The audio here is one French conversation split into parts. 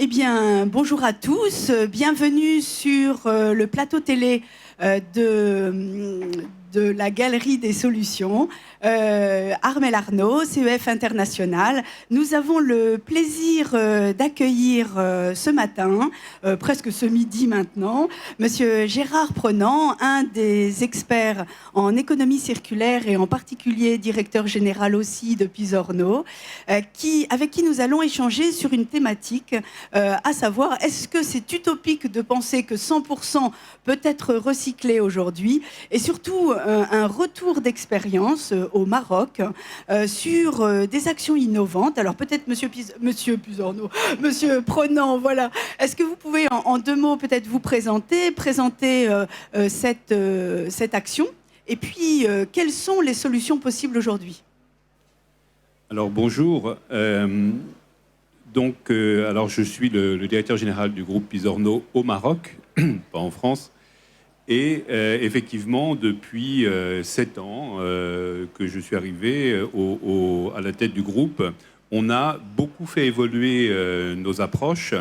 Eh bien, bonjour à tous, bienvenue sur le plateau télé de la Galerie des Solutions, Armel Arnaud, CEF International. Nous avons le plaisir d'accueillir ce matin, presque ce midi maintenant, Monsieur Gérard Prenant, un des experts en économie circulaire et en particulier directeur général aussi de Pisorno, avec qui nous allons échanger sur une thématique, à savoir, est-ce que c'est utopique de penser que 100% peut être recyclé aujourd'hui, et surtout un retour d'expérience au Maroc sur des actions innovantes. Alors peut-être Monsieur Prenant, voilà. Est-ce que vous pouvez en deux mots peut-être vous présenter cette action, et puis quelles sont les solutions possibles aujourd'hui? Alors bonjour. Alors je suis le directeur général du groupe Pisorno au Maroc, pas en France. Et effectivement, depuis 7 ans que je suis arrivé à la tête du groupe, on a beaucoup fait évoluer nos approches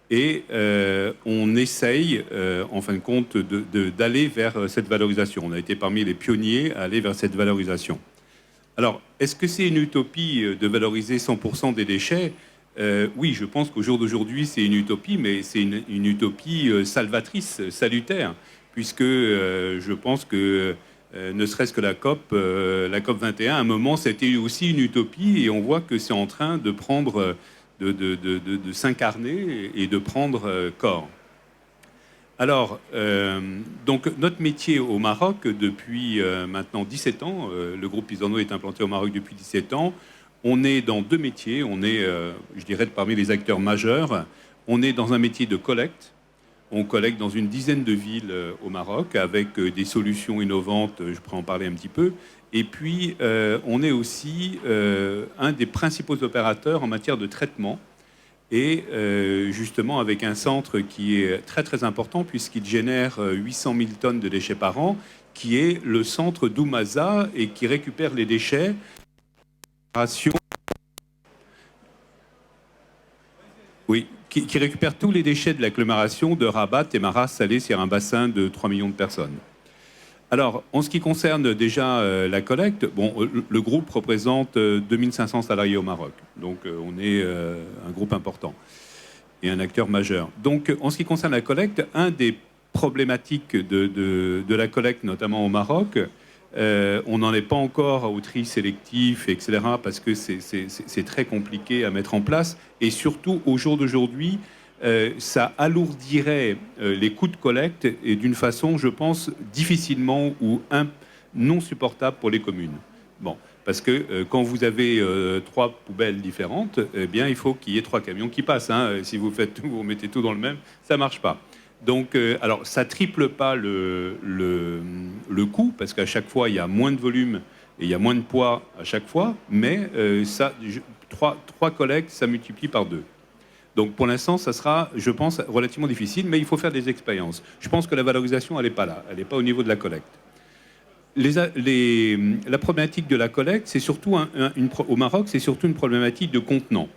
et on essaye, en fin de compte, d'aller vers cette valorisation. On a été parmi les pionniers à aller vers cette valorisation. Alors, est-ce que c'est une utopie de valoriser 100% des déchets ? Oui, je pense qu'au jour d'aujourd'hui, c'est une utopie, mais c'est une utopie salvatrice, salutaire, puisque je pense que ne serait-ce que la COP 21, à un moment, c'était aussi une utopie, et on voit que c'est en train de prendre, de s'incarner et de prendre corps. Alors, donc notre métier au Maroc depuis maintenant 17 ans, le groupe Pisorno est implanté au Maroc depuis 17 ans. On est dans deux métiers, on est, je dirais, parmi les acteurs majeurs. On est dans un métier de collecte. On collecte dans une dizaine de villes au Maroc avec des solutions innovantes, je pourrais en parler un petit peu. Et puis, on est aussi un des principaux opérateurs en matière de traitement. Et justement avec un centre qui est très très important puisqu'il génère 800 000 tonnes de déchets par an, qui est le centre d'Oumaza et qui récupère les déchets. Oui, qui récupère tous les déchets de l'agglomération de Rabat et Maras Salé sur un bassin de 3 millions de personnes. Alors, en ce qui concerne déjà la collecte, bon, le groupe représente 2500 salariés au Maroc. Donc, on est un groupe important et un acteur majeur. Donc, en ce qui concerne la collecte, un des problématiques de la collecte, notamment au Maroc, on n'en est pas encore au tri sélectif, etc., parce que c'est très compliqué à mettre en place. Et surtout, au jour d'aujourd'hui, ça alourdirait les coûts de collecte et d'une façon, je pense, difficilement ou non supportable pour les communes. Bon, parce que quand vous avez 3 poubelles différentes, eh bien, il faut qu'il y ait 3 camions qui passent. Hein. Si vous faites tout, vous mettez tout dans le même, ça marche pas. Donc, alors, ça triple pas le coût, parce qu'à chaque fois, il y a moins de volume et il y a moins de poids à chaque fois, mais 3 collectes, ça multiplie par 2. Donc pour l'instant, ça sera, je pense, relativement difficile, mais il faut faire des expériences. Je pense que la valorisation, elle n'est pas là, elle n'est pas au niveau de la collecte. La problématique de la collecte, c'est surtout au Maroc, c'est surtout une problématique de contenant.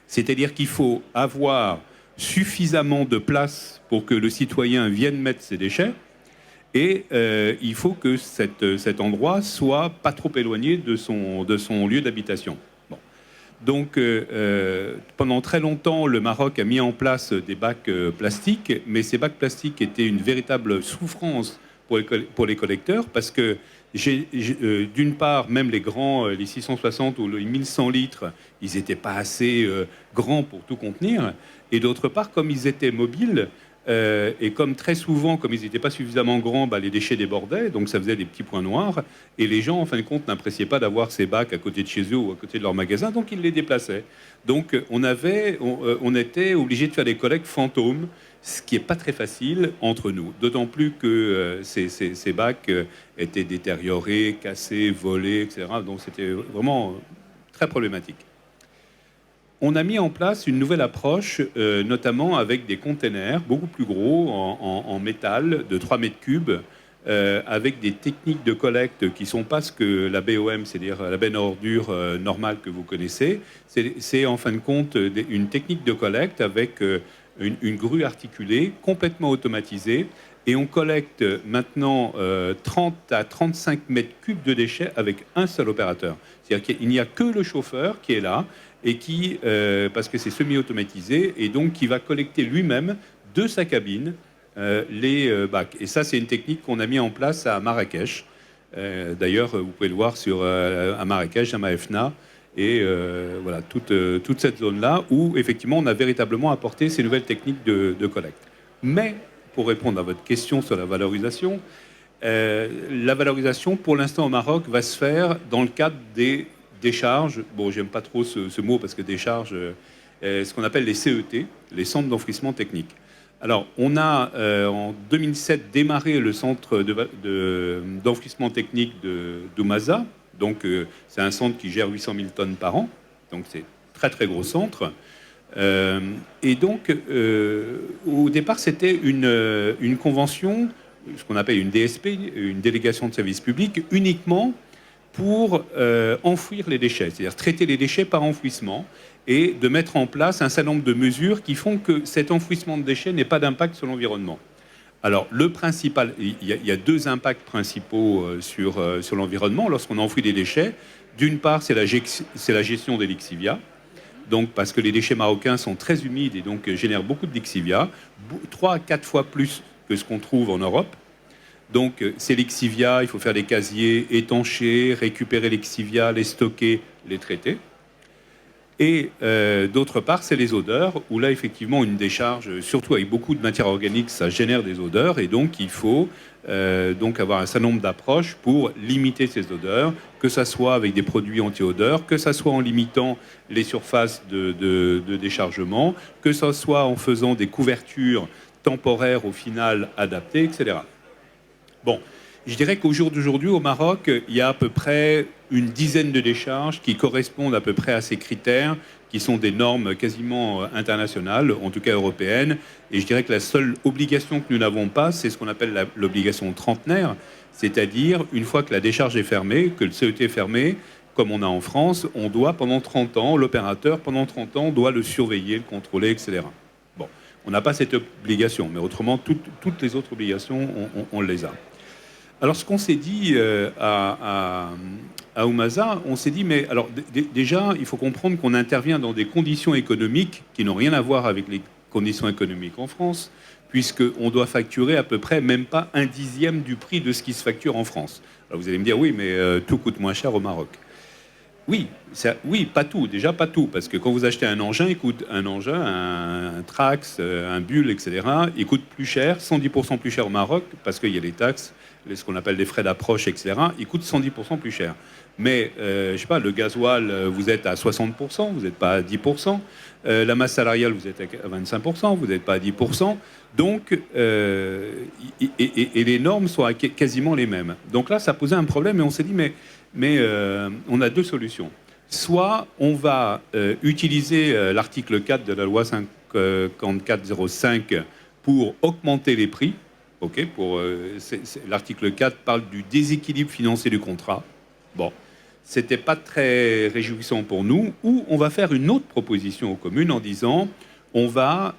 C'est-à-dire qu'il faut avoir suffisamment de place pour que le citoyen vienne mettre ses déchets, et il faut que cet endroit soit pas trop éloigné de son lieu d'habitation. Donc, pendant très longtemps, le Maroc a mis en place des bacs plastiques, mais ces bacs plastiques étaient une véritable souffrance pour les collecteurs, parce que, d'une part, même les grands, les 660 ou les 1100 litres, ils n'étaient pas assez grands pour tout contenir, et d'autre part, comme ils étaient mobiles, et comme très souvent, comme ils n'étaient pas suffisamment grands, les déchets débordaient, donc ça faisait des petits points noirs, et les gens, en fin de compte, n'appréciaient pas d'avoir ces bacs à côté de chez eux ou à côté de leur magasin, donc ils les déplaçaient. Donc on était obligé de faire des collectes fantômes, ce qui n'est pas très facile entre nous, d'autant plus que ces bacs étaient détériorés, cassés, volés, etc. Donc c'était vraiment très problématique. On a mis en place une nouvelle approche, notamment avec des containers beaucoup plus gros en métal de 3 mètres cubes, avec des techniques de collecte qui ne sont pas ce que la BOM, c'est-à-dire la benne à ordures normale que vous connaissez. C'est en fin de compte une technique de collecte avec une grue articulée, complètement automatisée. Et on collecte maintenant 30 à 35 mètres cubes de déchets avec un seul opérateur. C'est-à-dire qu'il n'y a que le chauffeur qui est là et qui, parce que c'est semi-automatisé, et donc qui va collecter lui-même de sa cabine les bacs. Et ça, c'est une technique qu'on a mis en place à Marrakech. D'ailleurs, vous pouvez le voir à Marrakech, à Maefna, et voilà, toute cette zone-là où, effectivement, on a véritablement apporté ces nouvelles techniques de collecte. Mais, pour répondre à votre question sur la valorisation, pour l'instant, au Maroc, va se faire dans le cadre des décharges. Bon, j'aime pas trop ce mot parce que décharge, ce qu'on appelle les CET, les centres d'enfouissement technique. Alors, on a en 2007 démarré le centre d'enfouissement technique d'Oumaza. Donc, c'est un centre qui gère 800 000 tonnes par an. Donc, c'est un très, très gros centre. Et donc, au départ, c'était une convention, ce qu'on appelle une DSP, une délégation de service public, uniquement pour enfouir les déchets, c'est-à-dire traiter les déchets par enfouissement et de mettre en place un certain nombre de mesures qui font que cet enfouissement de déchets n'ait pas d'impact sur l'environnement. Alors, le principal, il y a deux impacts principaux sur l'environnement lorsqu'on enfouit des déchets. D'une part, c'est la gestion des lixivias. Donc, parce que les déchets marocains sont très humides et donc génèrent beaucoup de lixivias, 3 à 4 fois plus que ce qu'on trouve en Europe. Donc, ces lixivias, il faut faire des casiers étanchés, récupérer les lixivias, les stocker, les traiter. Et d'autre part, c'est les odeurs, où là, effectivement, une décharge, surtout avec beaucoup de matière organique, ça génère des odeurs, et donc il faut donc avoir un certain nombre d'approches pour limiter ces odeurs, que ça soit avec des produits anti-odeurs, que ça soit en limitant les surfaces de déchargement, que ça soit en faisant des couvertures temporaires au final adaptées, etc. Bon, je dirais qu'au jour d'aujourd'hui, au Maroc, il y a à peu près une dizaine de décharges qui correspondent à peu près à ces critères, qui sont des normes quasiment internationales, en tout cas européennes. Et je dirais que la seule obligation que nous n'avons pas, c'est ce qu'on appelle l'obligation trentenaire, c'est-à-dire, une fois que la décharge est fermée, que le CET est fermé, comme on a en France, on doit pendant 30 ans, l'opérateur, pendant 30 ans, doit le surveiller, le contrôler, etc. Bon, on n'a pas cette obligation, mais autrement, toutes les autres obligations, on les a. Alors, ce qu'on s'est dit à Oumaza, on s'est dit, mais alors déjà, il faut comprendre qu'on intervient dans des conditions économiques qui n'ont rien à voir avec les conditions économiques en France, puisqu'on doit facturer à peu près même pas 1/10 du prix de ce qui se facture en France. Alors, vous allez me dire, oui, mais tout coûte moins cher au Maroc. Oui, pas tout, déjà pas tout, parce que quand vous achetez un engin, un Trax, un Bull, etc., il coûte plus cher, 110% plus cher au Maroc, parce qu'il y a les taxes, ce qu'on appelle des frais d'approche, etc., il coûte 110% plus cher. Mais, je sais pas, le gasoil, vous êtes à 60%, vous n'êtes pas à 10%, la masse salariale, vous êtes à 25%, vous n'êtes pas à 10%, donc, et les normes sont quasiment les mêmes. Donc là, ça posait un problème, et on s'est dit, mais on a deux solutions. Soit on va utiliser l'article 4 de la loi 5405 pour augmenter les prix. Okay, l'article 4 parle du déséquilibre financier du contrat. Bon, c'était pas très réjouissant pour nous. Ou on va faire une autre proposition aux communes en disant on va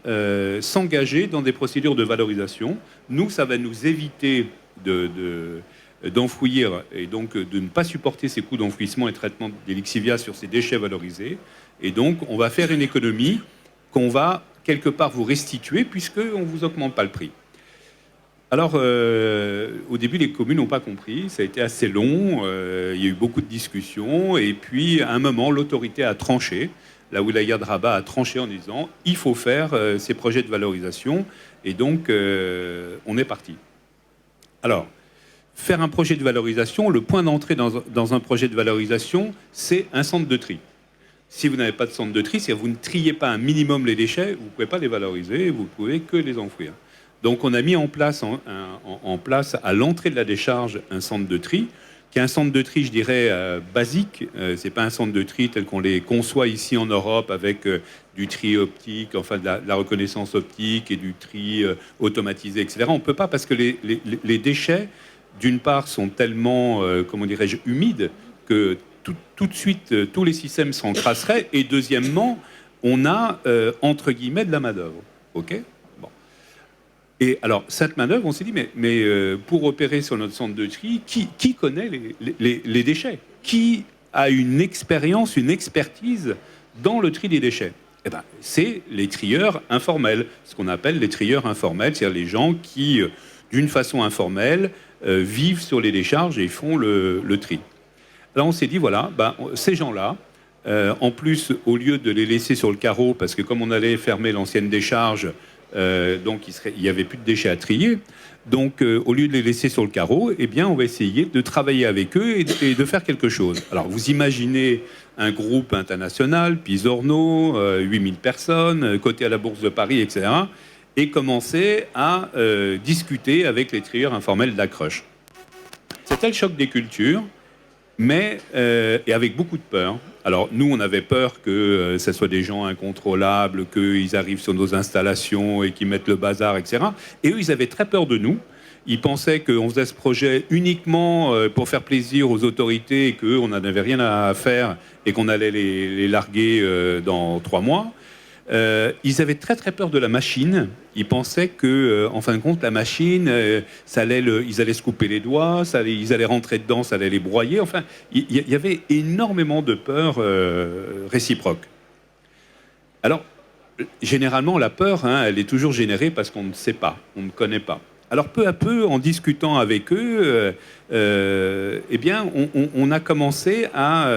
s'engager dans des procédures de valorisation. Nous, ça va nous éviter d'enfouir et donc de ne pas supporter ces coûts d'enfouissement et traitement des lixivias sur ces déchets valorisés. Et donc, on va faire une économie qu'on va quelque part vous restituer puisqu'on ne vous augmente pas le prix. Alors, au début, les communes n'ont pas compris. Ça a été assez long. Il y a eu beaucoup de discussions. Et puis, à un moment, l'autorité a tranché. La wilaya de Rabat a tranché en disant il faut faire ces projets de valorisation. Et donc, on est parti. Alors, faire un projet de valorisation, le point d'entrée dans un projet de valorisation, c'est un centre de tri. Si vous n'avez pas de centre de tri, c'est-à-dire que vous ne triez pas un minimum les déchets, vous ne pouvez pas les valoriser, vous ne pouvez que les enfouir. Donc on a mis en place à l'entrée de la décharge un centre de tri, qui est un centre de tri, je dirais, basique. Ce n'est pas un centre de tri tel qu'on les conçoit ici en Europe avec du tri optique, enfin de la reconnaissance optique et du tri automatisé, etc. On ne peut pas parce que les déchets d'une part, sont tellement, comment dirais-je, humides que tout de suite, tous les systèmes s'encrasseraient. Et deuxièmement, on a, entre guillemets, de la main-d'œuvre. OK ? Bon. Et alors, cette main-d'œuvre, on s'est dit, mais pour opérer sur notre centre de tri, qui connaît les déchets ? Qui a une expérience, une expertise dans le tri des déchets ? Eh ben, c'est les trieurs informels, ce qu'on appelle les trieurs informels, c'est-à-dire les gens qui, d'une façon informelle, vivent sur les décharges et font le tri. Alors on s'est dit, voilà, ces gens-là, en plus, au lieu de les laisser sur le carreau, parce que comme on allait fermer l'ancienne décharge, donc il n'y avait plus de déchets à trier, donc au lieu de les laisser sur le carreau, eh bien, on va essayer de travailler avec eux et de faire quelque chose. Alors vous imaginez un groupe international, Pisorno, 8000 personnes, coté à la Bourse de Paris, etc., et commencer à discuter avec les trieurs informels de la Cruche. C'était le choc des cultures, mais et avec beaucoup de peur. Alors nous, on avait peur que ce soit des gens incontrôlables, qu'ils arrivent sur nos installations et qu'ils mettent le bazar, etc. Et eux, ils avaient très peur de nous. Ils pensaient qu'on faisait ce projet uniquement pour faire plaisir aux autorités et qu'eux, on n'en avait rien à faire et qu'on allait les larguer dans 3 mois. Ils avaient très très peur de la machine. Ils pensaient que, en fin de compte, la machine, ils allaient se couper les doigts, ils allaient rentrer dedans, ça allait les broyer. Enfin, il y avait énormément de peur réciproque. Alors, généralement, la peur, elle est toujours générée parce qu'on ne sait pas, on ne connaît pas. Alors, peu à peu, en discutant avec eux, eh bien, on a commencé à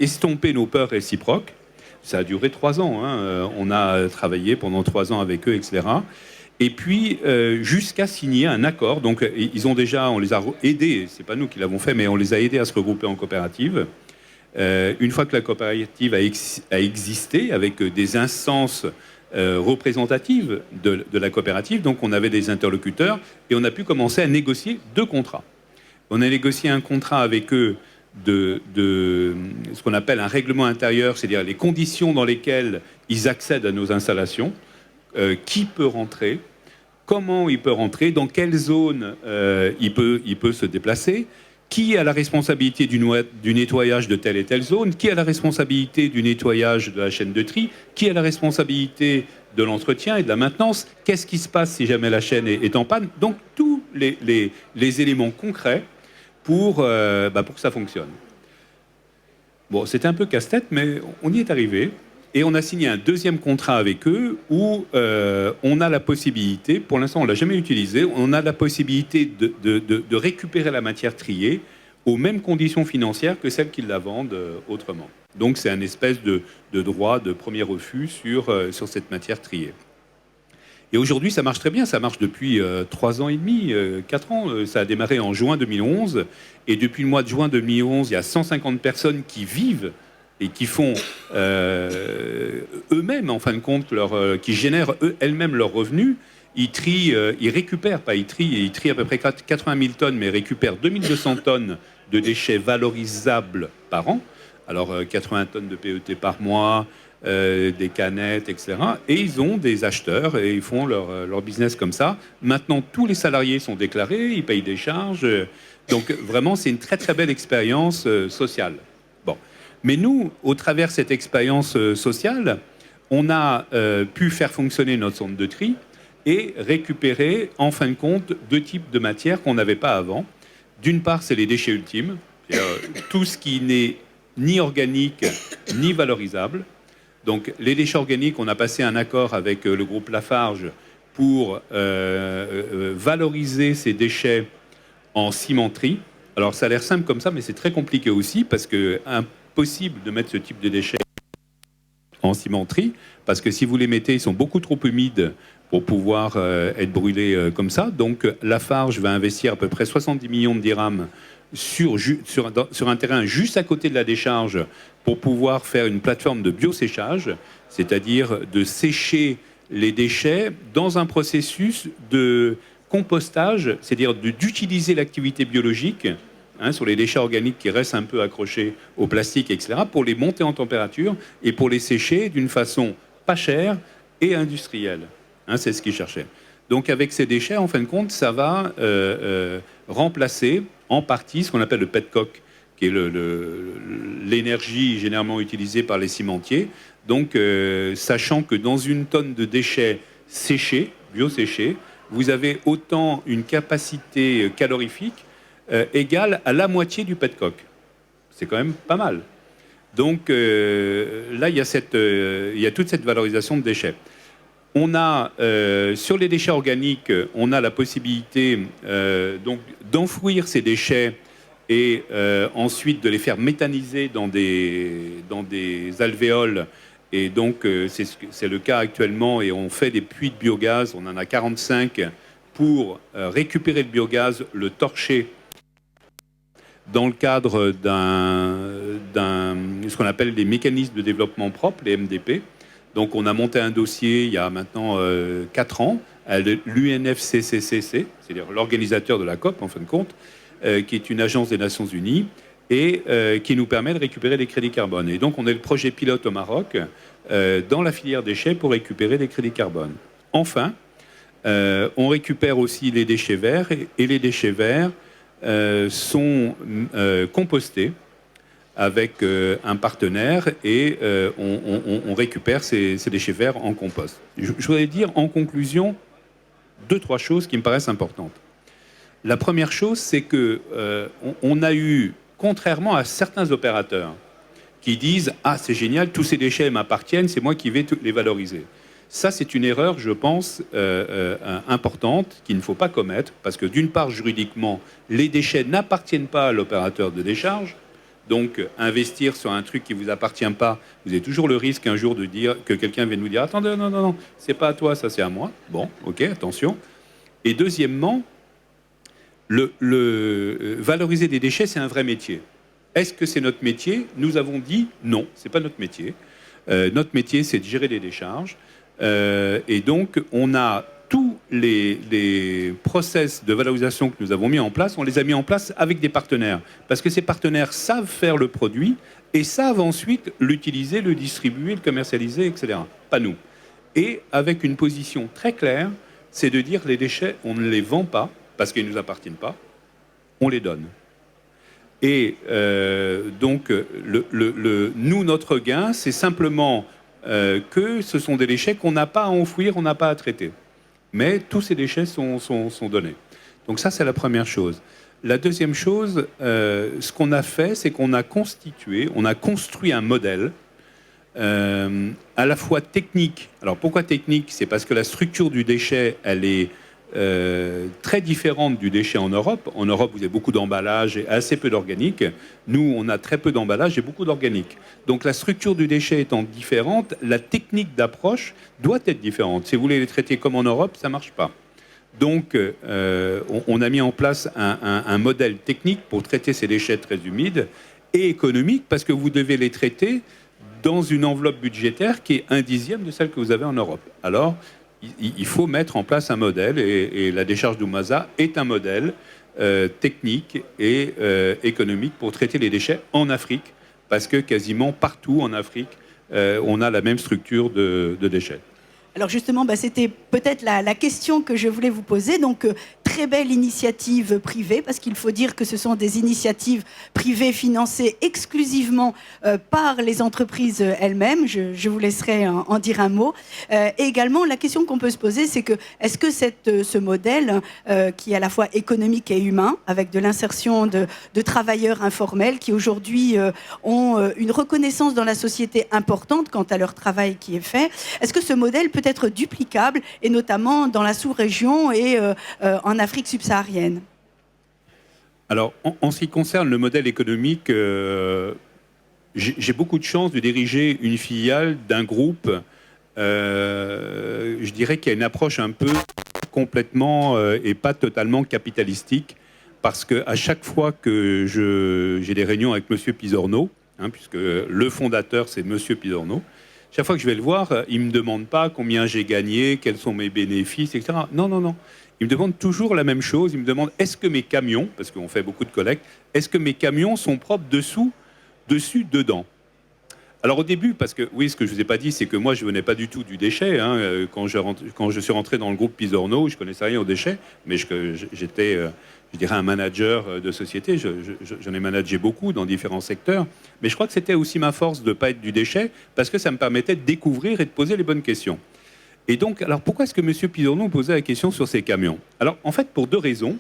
estomper nos peurs réciproques. Ça a duré 3 ans. On a travaillé pendant 3 ans avec eux, etc. Et puis, jusqu'à signer un accord. Donc, on les a aidés. C'est pas nous qui l'avons fait, mais on les a aidés à se regrouper en coopérative. Une fois que la coopérative a existé, avec des instances représentatives de la coopérative, donc on avait des interlocuteurs, et on a pu commencer à négocier 2 contrats. On a négocié un contrat avec eux de ce qu'on appelle un règlement intérieur, c'est-à-dire les conditions dans lesquelles ils accèdent à nos installations, qui peut rentrer, comment il peut rentrer, dans quelle zone il peut se déplacer, qui a la responsabilité du nettoyage de telle et telle zone, qui a la responsabilité du nettoyage de la chaîne de tri, qui a la responsabilité de l'entretien et de la maintenance, qu'est-ce qui se passe si jamais la chaîne est en panne. Donc tous les éléments concrets pour que ça fonctionne. Bon, c'était un peu casse-tête, mais on y est arrivé. Et on a signé un 2e contrat avec eux où on a la possibilité, pour l'instant on ne l'a jamais utilisé, on a la possibilité de récupérer la matière triée aux mêmes conditions financières que celles qu'ils la vendent autrement. Donc c'est un espèce de droit de premier refus sur cette matière triée. Et aujourd'hui, ça marche très bien. Ça marche depuis 3 ans et demi, 4 ans. Ça a démarré en juin 2011. Et depuis le mois de juin 2011, il y a 150 personnes qui vivent et qui font eux-mêmes, en fin de compte, qui génèrent elles-mêmes leurs revenus. Ils trient, ils récupèrent, pas ils trient à peu près 80 000 tonnes, mais récupèrent 2200 tonnes de déchets valorisables par an. Alors, 80 tonnes de PET par mois, des canettes, etc. Et ils ont des acheteurs et ils font leur business comme ça. Maintenant, tous les salariés sont déclarés, ils payent des charges. Donc, vraiment, c'est une très, très belle expérience sociale. Bon. Mais nous, au travers de cette expérience sociale, on a pu faire fonctionner notre centre de tri et récupérer, en fin de compte, 2 types de matières qu'on n'avait pas avant. D'une part, c'est les déchets ultimes, tout ce qui n'est ni organique ni valorisable. Donc, les déchets organiques, on a passé un accord avec le groupe Lafarge pour valoriser ces déchets en cimenterie. Alors, ça a l'air simple comme ça, mais c'est très compliqué aussi parce que impossible de mettre ce type de déchets en cimenterie parce que si vous les mettez, ils sont beaucoup trop humides pour pouvoir être brûlés comme ça. Donc, Lafarge va investir à peu près 70 millions de dirhams sur un terrain juste à côté de la décharge pour pouvoir faire une plateforme de bioséchage, c'est-à-dire de sécher les déchets dans un processus de compostage, c'est-à-dire d'utiliser l'activité biologique sur les déchets organiques qui restent un peu accrochés au plastique, etc., pour les monter en température et pour les sécher d'une façon pas chère et industrielle. C'est ce qu'ils cherchaient. Donc avec ces déchets, en fin de compte, ça va remplacer en partie ce qu'on appelle le petcoke, qui est l'énergie généralement utilisée par les cimentiers. Donc, sachant que dans une tonne de déchets séchés, bioséchés, vous avez autant une capacité calorifique égale à la moitié du petcoke. C'est quand même pas mal. Donc là, il y a toute cette valorisation de déchets. On a, sur les déchets organiques, on a la possibilité donc d'enfouir ces déchets et ensuite de les faire méthaniser dans des alvéoles. Et donc, c'est le cas actuellement, et on fait des puits de biogaz, on en a 45, pour récupérer le biogaz, le torcher dans le cadre ce qu'on appelle les mécanismes de développement propre, les MDP. Donc, on a monté un dossier il y a maintenant 4 ans à l'UNFCCC, c'est-à-dire l'organisateur de la COP, en fin de compte, qui est une agence des Nations Unies, et qui nous permet de récupérer des crédits carbone. Et donc, on a le projet pilote au Maroc dans la filière déchets pour récupérer des crédits carbone. Enfin, on récupère aussi les déchets verts, et les déchets verts sont compostés avec un partenaire, et on récupère ces déchets verts en compost. Je voudrais dire en conclusion 2-3 choses qui me paraissent importantes. La première chose, c'est que on a eu, contrairement à certains opérateurs qui disent « Ah, c'est génial, tous ces déchets m'appartiennent, c'est moi qui vais les valoriser ». Ça, c'est une erreur, je pense, importante, qu'il ne faut pas commettre, parce que d'une part, juridiquement, les déchets n'appartiennent pas à l'opérateur de décharge. Donc, investir sur un truc qui ne vous appartient pas, vous avez toujours le risque un jour de dire que quelqu'un vienne vous dire « Attendez, non, c'est pas à toi, ça c'est à moi ». Bon, ok, attention. Et deuxièmement, valoriser des déchets, c'est un vrai métier. Est-ce que c'est notre métier? Nous avons dit non, c'est pas notre métier. Notre métier, c'est de gérer les décharges. Et donc, on a tous les process de valorisation que nous avons mis en place, on les a mis en place avec des partenaires. Parce que ces partenaires savent faire le produit et savent ensuite l'utiliser, le distribuer, le commercialiser, etc. Pas nous. Et avec une position très claire, c'est de dire les déchets, on ne les vend pas parce qu'ils ne nous appartiennent pas, on les donne. Et donc, nous, notre gain, c'est simplement que ce sont des déchets qu'on n'a pas à enfouir, on n'a pas à traiter. Mais tous ces déchets sont donnés. Donc ça, c'est la première chose. La deuxième chose, ce qu'on a fait, c'est qu'on a construit un modèle à la fois technique. Alors pourquoi technique? C'est parce que la structure du déchet, elle est très différente du déchet en Europe. En Europe, vous avez beaucoup d'emballage et assez peu d'organique. Nous, on a très peu d'emballage et beaucoup d'organique. Donc la structure du déchet étant différente, la technique d'approche doit être différente. Si vous voulez les traiter comme en Europe, ça ne marche pas. Donc on a mis en place un modèle technique pour traiter ces déchets très humides et économique, parce que vous devez les traiter dans une enveloppe budgétaire qui est 1/10 de celle que vous avez en Europe. Alors, il faut mettre en place un modèle, et la décharge d'Oumaza est un modèle technique et économique pour traiter les déchets en Afrique, parce que quasiment partout en Afrique, on a la même structure de déchets. Alors justement, c'était peut-être la question que je voulais vous poser. Donc, très belle initiative privée, parce qu'il faut dire que ce sont des initiatives privées financées exclusivement par les entreprises elles-mêmes. Je vous laisserai en dire un mot. Et également, la question qu'on peut se poser, c'est que est-ce que ce modèle, qui est à la fois économique et humain, avec de l'insertion de travailleurs informels qui aujourd'hui ont une reconnaissance dans la société importante quant à leur travail qui est fait, est-ce que ce modèle peut être duplicable, et notamment dans la sous-région et en Afrique subsaharienne? Alors, en ce qui concerne le modèle économique, j'ai beaucoup de chance de diriger une filiale d'un groupe, je dirais, qui a une approche un peu complètement et pas totalement capitalistique, parce qu'à chaque fois que j'ai des réunions avec M. Pisorno, puisque le fondateur, c'est M. Pisorno, chaque fois que je vais le voir, il ne me demande pas combien j'ai gagné, quels sont mes bénéfices, etc. Non. Il me demande toujours la même chose. Il me demande, est-ce que mes camions, parce qu'on fait beaucoup de collectes, est-ce que mes camions sont propres dessus, dedans? Alors au début, parce que oui, ce que je vous ai pas dit, c'est que moi je venais pas du tout du déchet. Quand je suis rentré dans le groupe Pisorno, je connaissais rien au déchet, mais j'étais, je dirais, un manager de société. J'en ai managé beaucoup dans différents secteurs, mais je crois que c'était aussi ma force de pas être du déchet, parce que ça me permettait de découvrir et de poser les bonnes questions. Et donc, alors pourquoi est-ce que M. Pisorno posait la question sur ces camions? Alors en fait, pour deux raisons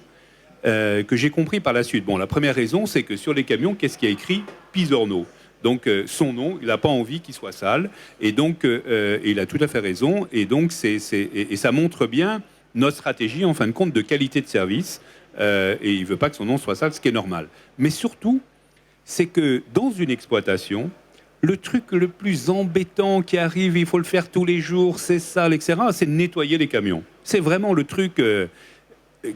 que j'ai compris par la suite. Bon, la première raison, c'est que sur les camions, qu'est-ce qu'il y a écrit? Pisorno. Donc son nom, il n'a pas envie qu'il soit sale, et donc il a tout à fait raison, et donc et ça montre bien notre stratégie en fin de compte de qualité de service, et il ne veut pas que son nom soit sale, ce qui est normal. Mais surtout, c'est que dans une exploitation, le truc le plus embêtant qui arrive, il faut le faire tous les jours, c'est sale, etc., c'est de nettoyer les camions. C'est vraiment le truc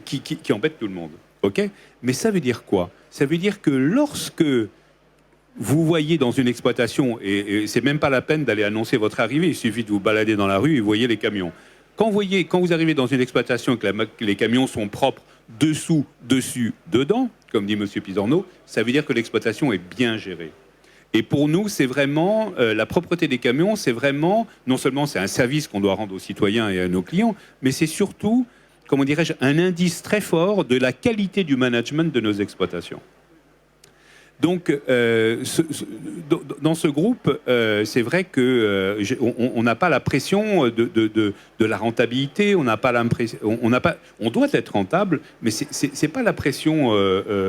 qui embête tout le monde. Ok? Mais ça veut dire quoi? Ça veut dire que lorsque vous voyez dans une exploitation, et c'est même pas la peine d'aller annoncer votre arrivée, il suffit de vous balader dans la rue et vous voyez les camions. Quand vous arrivez dans une exploitation et que les camions sont propres dessous, dessus, dedans, comme dit M. Pisorno, ça veut dire que l'exploitation est bien gérée. Et pour nous, c'est vraiment la propreté des camions, c'est vraiment, non seulement c'est un service qu'on doit rendre aux citoyens et à nos clients, mais c'est surtout, comment dirais-je, un indice très fort de la qualité du management de nos exploitations. Donc, dans ce groupe, c'est vrai qu'on n'a pas la pression de la rentabilité, on doit être rentable, mais c'est pas la pression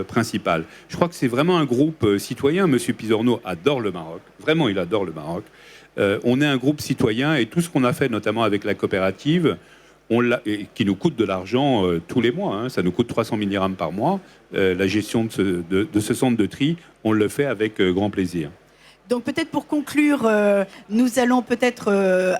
principale. Je crois que c'est vraiment un groupe citoyen. Monsieur Pisorno adore le Maroc, vraiment, il adore le Maroc. On est un groupe citoyen et tout ce qu'on a fait, notamment avec la coopérative, qui nous coûte de l'argent tous les mois, hein, ça nous coûte 300 000 dirhams par mois. La gestion de ce centre de tri, on le fait avec grand plaisir. Donc peut-être pour conclure, nous allons peut-être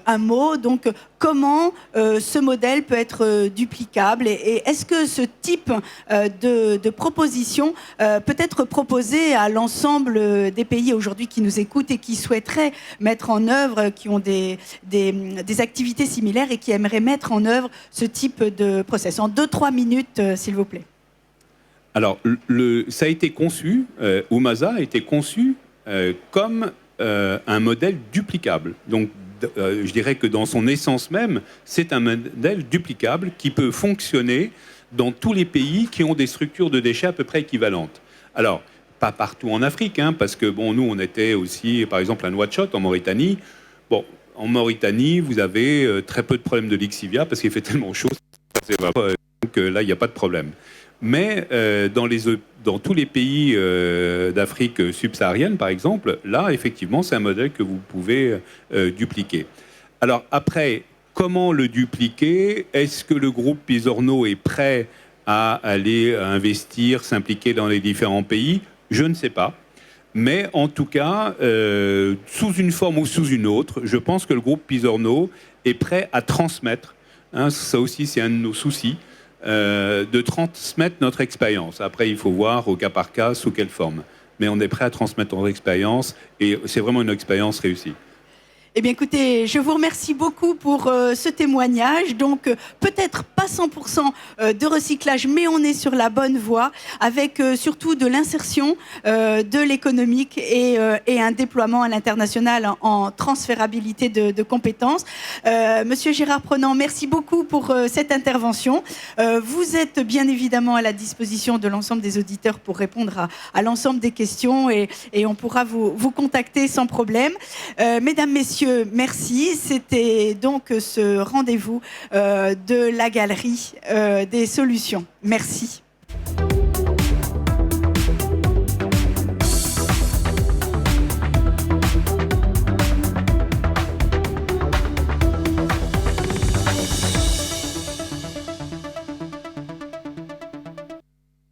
un mot. Donc comment ce modèle peut être duplicable et est-ce que ce type de proposition peut être proposé à l'ensemble des pays aujourd'hui qui nous écoutent et qui souhaiteraient mettre en œuvre, qui ont des activités similaires et qui aimeraient mettre en œuvre ce type de process? En 2-3 minutes, s'il vous plaît. Alors, ça a été conçu, Umaza a été conçu comme un modèle duplicable. Donc, je dirais que dans son essence même, c'est un modèle duplicable qui peut fonctionner dans tous les pays qui ont des structures de déchets à peu près équivalentes. Alors, pas partout en Afrique, hein, parce que bon, nous, on était aussi, par exemple, à Nouakchott, en Mauritanie. Bon, en Mauritanie, vous avez très peu de problèmes de lixivia parce qu'il fait tellement chaud. Donc là, il n'y a pas de problème. Mais dans tous les pays d'Afrique subsaharienne, par exemple, là, effectivement, c'est un modèle que vous pouvez dupliquer. Alors après, comment le dupliquer? Est-ce que le groupe Pisorno est prêt à aller investir, s'impliquer dans les différents pays? Je ne sais pas. Mais en tout cas, sous une forme ou sous une autre, je pense que le groupe Pisorno est prêt à transmettre, hein, ça aussi c'est un de nos soucis, de transmettre notre expérience. Après, il faut voir au cas par cas sous quelle forme. Mais on est prêt à transmettre notre expérience et c'est vraiment une expérience réussie. Eh bien, écoutez, je vous remercie beaucoup pour ce témoignage. Donc, peut-être pas 100% de recyclage, mais on est sur la bonne voie, avec surtout de l'insertion de l'économique et un déploiement à l'international en transférabilité de compétences. Monsieur Gérard Prenant, merci beaucoup pour cette intervention. Vous êtes bien évidemment à la disposition de l'ensemble des auditeurs pour répondre à l'ensemble des questions et on pourra vous contacter sans problème. Mesdames, Messieurs, merci. C'était donc ce rendez-vous de la Galerie des Solutions. Merci.